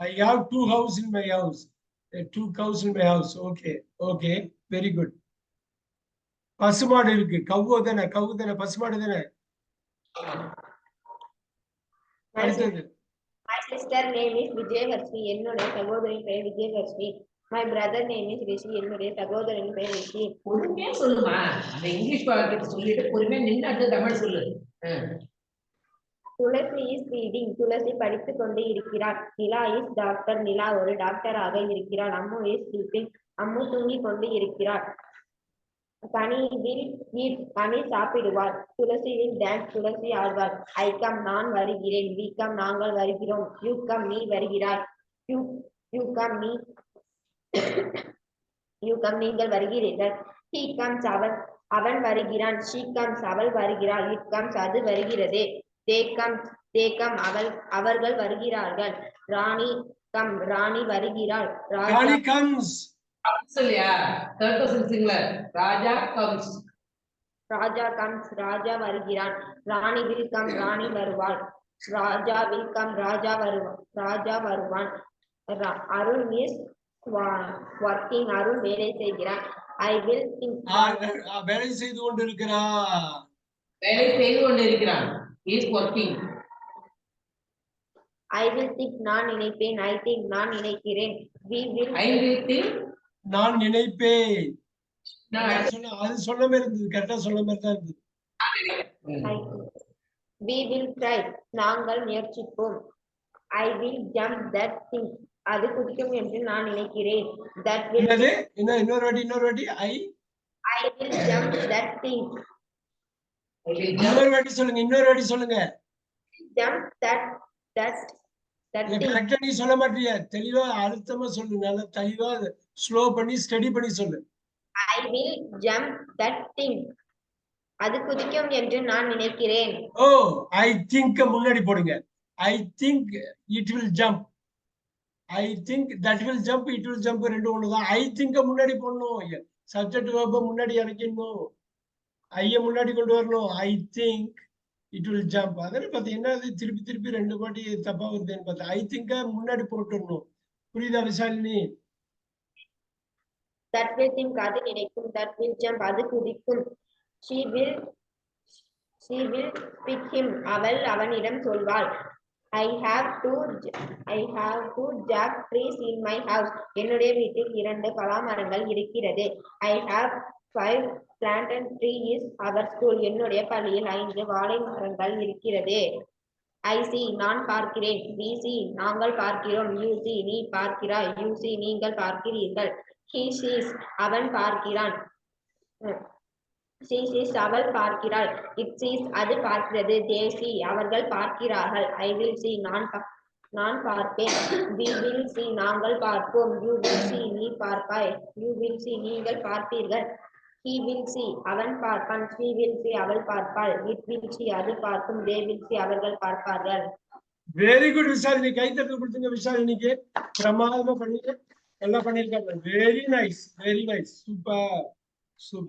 I have 2 houses in my house. 2 cows in my house. Okay. Okay. Very good. பசுமாடு இருக்கு. கவ்வு தானே பசுமாடு தானே. அடுத்தது. My sister name is Vijayvarshi. என்னுடைய சகோதரின் பெயர் விஜயவர்ஷினி. My brother name is Rishi. என்னுடைய சகோதரன் பெயர் ரிஷி. பொறுமையா சொல்லுமா. அந்த இங்கிலீஷ் வார்த்தை சொல்லிட்டு பொறுமையா நின்னு அடுத்து தமிழ் சொல்லு. துளசி is reading. துளசி படித்துக் கொண்டு இருக்கிறார். நிலா is doctor. நிலா ஒரு டாக்டராக இருக்கிறார். Ammu is sleeping. அம்மு தூங்கிக் கொண்டு இருக்கிறார். கனி will eat. கனி சாப்பிடுவார். துளசி will dance. துளசி ஆடுவார். I come நான் வருகிறேன். We come நாங்கள் வருகிறோம். You come நீ வருகிறாய். You come நீ You come நீங்கள் வருகிறீர்கள். He comes அவன் வருகிறான். She comes அவள் வருகிறாள். It comes அது வருகிறது. They come அவர்கள் வருகிறார்கள். ராணி ராணி வருகிறாள். ராணி comes. சொல்லியா third person singular. ராஜா comes. ராஜா வருகிறான். ராணி will come ராணி வருவாள். ராஜா will come ராஜா வருவான். Arun is working. அருண் வேலை செய்கிறான். I will think. வேலை செய்து கொண்டிருக்கிறான். He is working. I will think. நான் நினைப்பேன். I think. நான் நினைக்கிறேன். I will think. நான் நினைப்பேன். அது சொன்ன மாதிரி இருந்தது. கரெக்டா சொன்ன மாதிரி தான் இருந்தது. We will try. நாங்கள் முயற்சிப்போம். I will jump that thing. அது குதிக்கும் என்று நான் நினைக்கிறேன். That will. இன்னொரு வாட்டி I will jump that thing. இன்னொரு வாட்டி சொல்லுங்க. Jump that thing. கரெக்டா நீ சொல்ல மாட்டியா? தெளிவா அழுத்தமா சொல்லு. நல்லா தெளிவா ஸ்லோ பண்ணி ஸ்டடி பண்ணி சொல்லு. I will jump that thing. அது குதிக்கும் என்று நான் நினைக்கிறேன். I think முன்னாடி போடுங்க. I think it will jump. I think that will jump. It will jump. ரெண்டு ஒண்ணுதான். I think முன்னாடி போடணும். சப்ஜெக்ட் verb முன்னாடி இறக்கணும். I முன்னாடி கொண்டு வரணும். I think it will jump. அதனால பாத்தீங்கன்னா திருப்பி ரெண்டு வாட்டி தப்பா வருதுன்னு பார்த்தா I think முன்னாடி போட்டுறணும். புரியுதா விசாலினி? That will think அது நினைக்கும். That will jump அது குதிக்கும். She will pick him. அவள் அவனிடம் சொல்வாள். I have two jack trees in my house. என்னுடைய வீட்டில் 2 பலாமரங்கள் இருக்கிறது. I have 5 plantain trees in our school. என்னுடைய பள்ளியில் 5 வாழை மரங்கள் இருக்கிறது. I see நான் பார்க்கிறேன். We see நாங்கள் பார்க்கிறோம். You see நீ பார்க்கிறாய். You see நீங்கள் பார்க்கிறீர்கள். He sees அவன் பார்க்கிறான். She sees அவள் பார்க்கிறாள். It sees அது பார்க்கிறது. They see அவர்கள் பார்க்கிறார்கள். I will see நான் பார்ப்பேன். We will see நாங்கள் பார்ப்போம். You will see நீ பார்ப்பாய். You will see நீங்கள் பார்ப்பீர்கள். He will see அவன் பார்ப்பான். She will see அவள் பார்ப்பாள். It will see அது பார்க்கும். They will see அவர்கள் பார்ப்பார்கள். Very good Visalini. கை தட்டு கொடுத்துங்க விசாலினிக்கு. பிரமாதமா பண்ணீங்க. எல்லாம் பண்ணிருக்காங்க. Very nice. சூப்பர்.